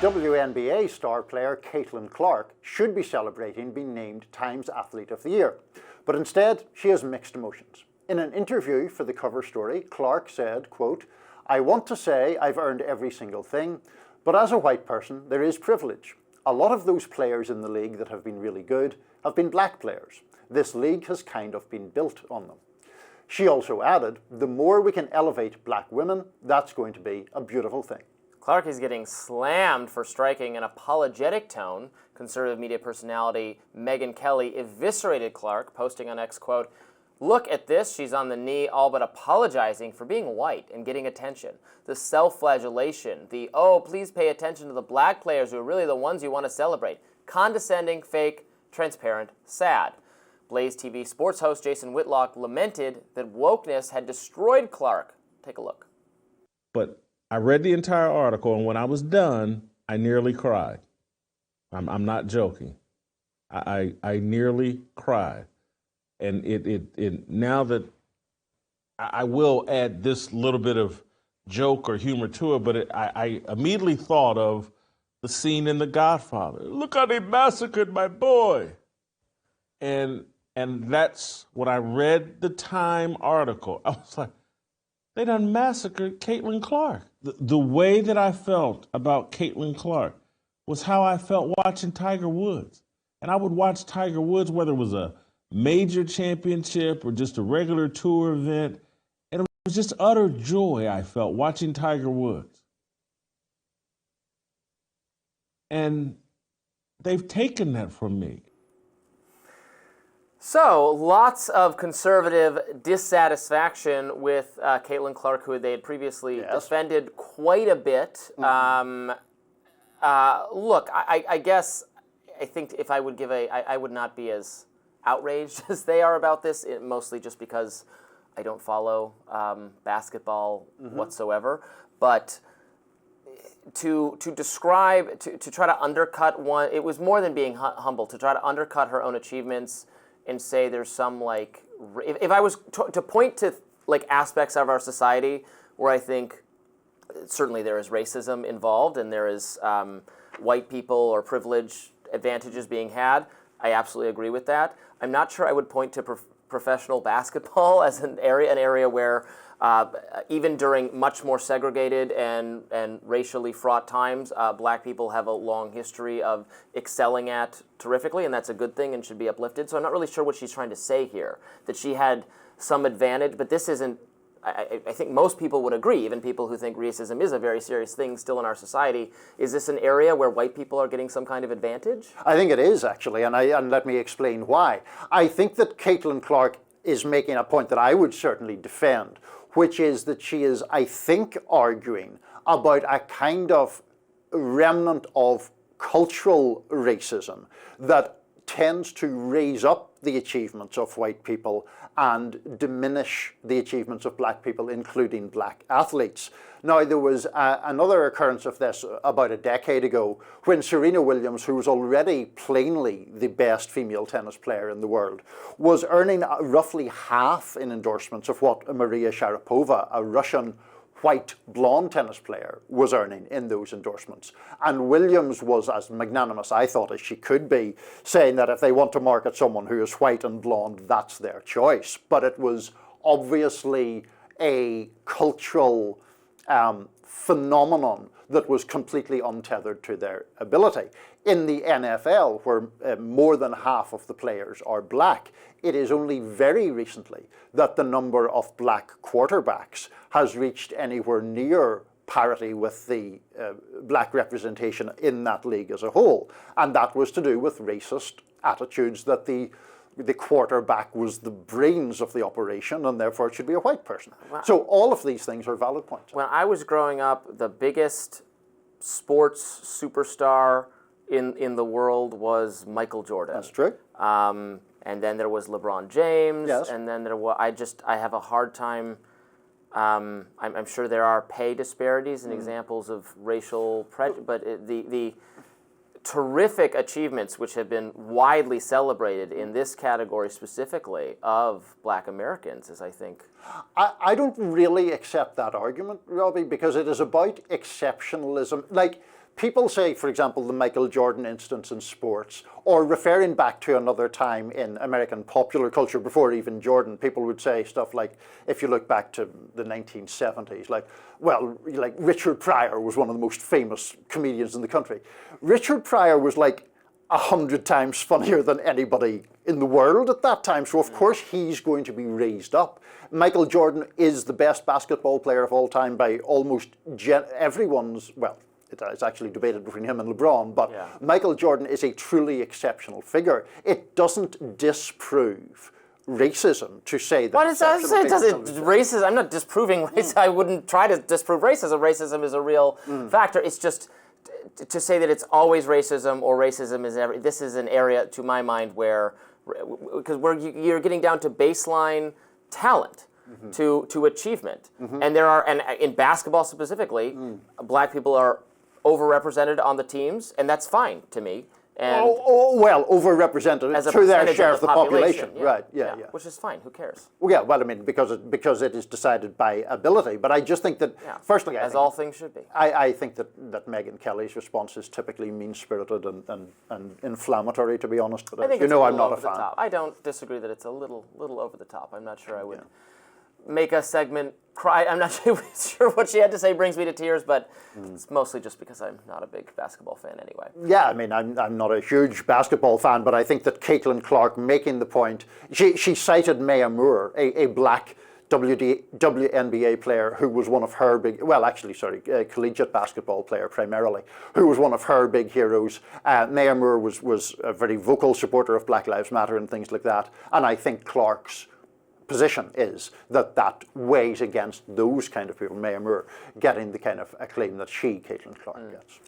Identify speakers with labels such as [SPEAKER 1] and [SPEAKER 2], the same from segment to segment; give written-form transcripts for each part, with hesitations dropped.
[SPEAKER 1] WNBA star player Caitlin Clark should be celebrating being named Times Athlete of the Year, but instead she has mixed emotions. In an interview for the cover story, Clark said, quote, "I want to say I've earned every single thing, but as a white person, there is privilege. A lot of those players in the league that have been really good have been black players. This league has kind of been built on them." She also added, "The more we can elevate black women, that's going to be a beautiful thing."
[SPEAKER 2] Clark is getting slammed for striking an apologetic tone. Conservative media personality Megyn Kelly eviscerated Clark, posting on X, quote, "Look at this, she's on the knee all but apologizing for being white and getting attention. The self-flagellation, the, oh, please pay attention to the black players who are really the ones you want to celebrate. Condescending, fake, transparent, sad." Blaze TV sports host Jason Whitlock lamented that wokeness had destroyed Clark. Take a look.
[SPEAKER 3] But I read the entire article, and when I was done, I nearly cried. I'm not joking. I nearly cried. And it now that I will add this little bit of joke or humor to it, but I immediately thought of the scene in The Godfather. Look how they massacred my boy. And that's when I read the Time article. I was like, they done massacred Caitlin Clark. The way that I felt about Caitlin Clark was how I felt watching Tiger Woods. And I would watch Tiger Woods, whether it was a major championship or just a regular tour event. And it was just utter joy I felt watching Tiger Woods. And they've taken that from me.
[SPEAKER 2] So, lots of conservative dissatisfaction with Caitlin Clark, who they had previously defended quite a bit. Mm-hmm. Look, I guess, I think if I would give I would not be as outraged as they are about this, mostly just because I don't follow basketball whatsoever. But to describe, to try to undercut one, it was more than being humble, to try to undercut her own achievements and say there's some, like, if I was to point to, like, aspects of our society where I think certainly there is racism involved and there is white people or privilege advantages being had, I absolutely agree with that. I'm not sure I would point to professional basketball as an area where even during much more segregated and racially fraught times, black people have a long history of excelling at terrifically, and that's a good thing and should be uplifted. So I'm not really sure what she's trying to say here, that she had some advantage, but this isn't, I think most people would agree, even people who think racism is a very serious thing still in our society. Is this an area where white people are getting some kind of advantage?
[SPEAKER 1] I think it is, actually, and let me explain why. I think that Caitlin Clark is making a point that I would certainly defend, which is that she is, I think, arguing about a kind of remnant of cultural racism that tends to raise up the achievements of white people and diminish the achievements of black people, including black athletes. Now, there was another occurrence of this about a decade ago when Serena Williams, who was already plainly the best female tennis player in the world, was earning roughly half in endorsements of what Maria Sharapova, a Russian white blonde tennis player, was earning in those endorsements. And Williams was as magnanimous, I thought, as she could be, saying that if they want to market someone who is white and blonde, that's their choice. But it was obviously a cultural phenomenon that was completely untethered to their ability. In the NFL, where more than half of the players are black, it is only very recently that the number of black quarterbacks has reached anywhere near parity with the black representation in that league as a whole. And that was to do with racist attitudes that the quarterback was the brains of the operation and therefore it should be a white person. Wow. So all of these things are valid points.
[SPEAKER 2] When I was growing up, the biggest sports superstar in the world was Michael Jordan.
[SPEAKER 1] That's true.
[SPEAKER 2] And then there was LeBron James. Yes. And then there was, I have a hard time, I'm sure there are pay disparities and examples of racial prejudice, but the terrific achievements which have been widely celebrated in this category specifically of black Americans is, I think...
[SPEAKER 1] I don't really accept that argument, Robby, because it is about exceptionalism. Like, people say, for example, the Michael Jordan instance in sports, or referring back to another time in American popular culture before even Jordan, people would say stuff like, if you look back to the 1970s, like Richard Pryor was one of the most famous comedians in the country. Richard Pryor was like 100 times funnier than anybody in the world at that time, so of course he's going to be raised up. Michael Jordan is the best basketball player of all time by almost everyone's, well, it's actually debated between him and LeBron, but Michael Jordan is a truly exceptional figure. It doesn't disprove racism to say that.
[SPEAKER 2] What is that? Racism. I'm not disproving racism. I wouldn't try to disprove racism. Racism is a real factor. It's just to say that it's always racism or racism is this is an area, to my mind, where because you're getting down to baseline talent. To achievement, and in basketball specifically, black people are overrepresented on the teams, and that's fine to me. And
[SPEAKER 1] well, overrepresented
[SPEAKER 2] as a
[SPEAKER 1] to their
[SPEAKER 2] percentage
[SPEAKER 1] share
[SPEAKER 2] of the population,
[SPEAKER 1] right? Yeah.
[SPEAKER 2] Which is fine. Who cares?
[SPEAKER 1] Well, yeah. Well, I mean, because it is decided by ability. But I just think that, firstly,
[SPEAKER 2] as all things should be.
[SPEAKER 1] I think that Megyn Kelly's response is typically mean-spirited and inflammatory, to be honest. But
[SPEAKER 2] I think
[SPEAKER 1] you know, I'm not
[SPEAKER 2] over
[SPEAKER 1] a fan.
[SPEAKER 2] the top. I don't disagree that it's a little over the top. I'm not sure I would make a segment cry. I'm not sure what she had to say brings me to tears, but it's mostly just because I'm not a big basketball fan anyway.
[SPEAKER 1] Yeah, I mean, I'm not a huge basketball fan, but I think that Caitlin Clark making the point, she cited Maya Moore, a black WNBA player who was one of her big, collegiate basketball player primarily, who was one of her big heroes. Maya Moore was a very vocal supporter of Black Lives Matter and things like that, and I think Clark's position is that weighs against those kind of people, Maya Moore getting the kind of acclaim that Caitlin Clark gets.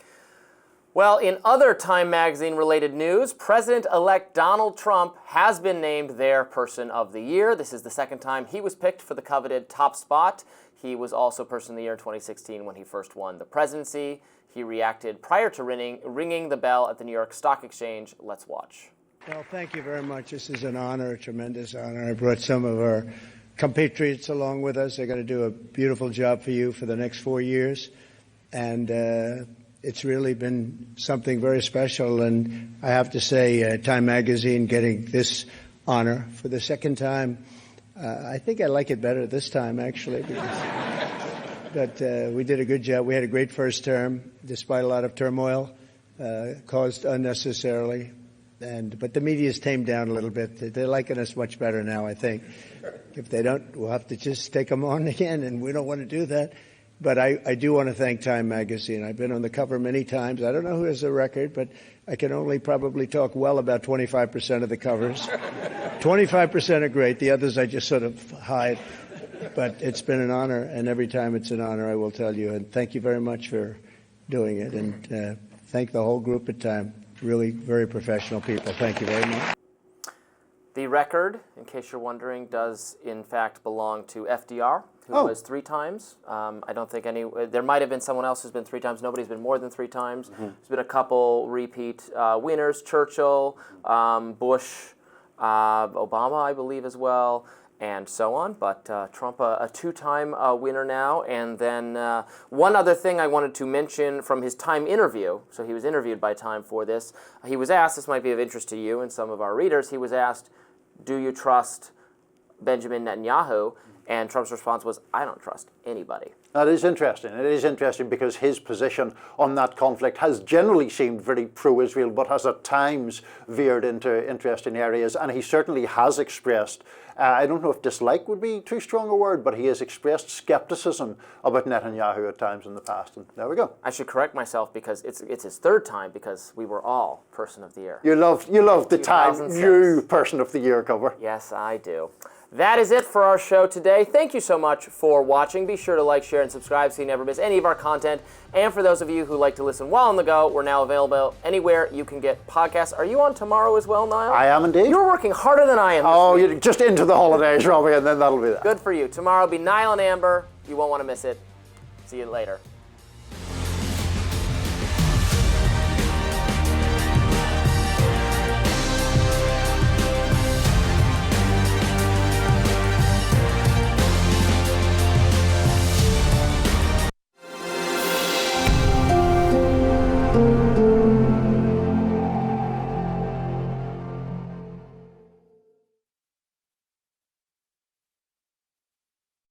[SPEAKER 2] Well, in other Time Magazine-related news, President-elect Donald Trump has been named their Person of the Year. This is the second time he was picked for the coveted top spot. He was also Person of the Year in 2016 when he first won the presidency. He reacted prior to ringing the bell at the New York Stock Exchange. Let's watch.
[SPEAKER 4] Well, thank you very much. This is an honor, a tremendous honor. I brought some of our compatriots along with us. They're going to do a beautiful job for you for the next 4 years. And it's really been something very special. And I have to say, Time Magazine getting this honor for the second time, I think I like it better this time, actually. But we did a good job. We had a great first term, despite a lot of turmoil caused unnecessarily. But the media's tamed down a little bit. They're liking us much better now, I think. If they don't, we'll have to just take them on again, and we don't want to do that. But I do want to thank Time Magazine. I've been on the cover many times. I don't know who has the record, but I can only probably talk well about 25% of the covers. 25% are great. The others I just sort of hide. But it's been an honor, and every time it's an honor, I will tell you. And thank you very much for doing it. And thank the whole group at Time. Really very professional people. Thank you very much.
[SPEAKER 2] The record, in case you're wondering, does in fact belong to FDR, who was 3 times. I don't think there might have been someone else who's been 3 times. Nobody's been more than 3 times. There's been a couple repeat winners, Churchill, Bush, Obama, I believe, as well, and so on. But Trump, a 2-time winner now. And then one other thing I wanted to mention from his Time interview. So he was interviewed by Time for this. He was asked, this might be of interest to you and some of our readers, he was asked, do you trust Benjamin Netanyahu? And Trump's response was, I don't trust anybody.
[SPEAKER 1] That is interesting. It is interesting because his position on that conflict has generally seemed very pro-Israel, but has at times veered into interesting areas. And he certainly has expressed, I don't know if dislike would be too strong a word, but he has expressed skepticism about Netanyahu at times in the past. And there we go.
[SPEAKER 2] I should correct myself because it's his 3rd time, because we were all Person of the Year.
[SPEAKER 1] You loved the Time you Person of the Year cover.
[SPEAKER 2] Yes, I do. That is it for our show today. Thank you so much for watching. Be sure to like, share, and subscribe so you never miss any of our content. And for those of you who like to listen while on the go, we're now available anywhere you can get podcasts. Are you on tomorrow as well, Niall?
[SPEAKER 1] I am indeed.
[SPEAKER 2] You're working harder than I am
[SPEAKER 1] this week. You're just into the holidays, Robby, and then that'll be that.
[SPEAKER 2] Good for you. Tomorrow will be Niall and Amber. You won't want to miss it. See you later.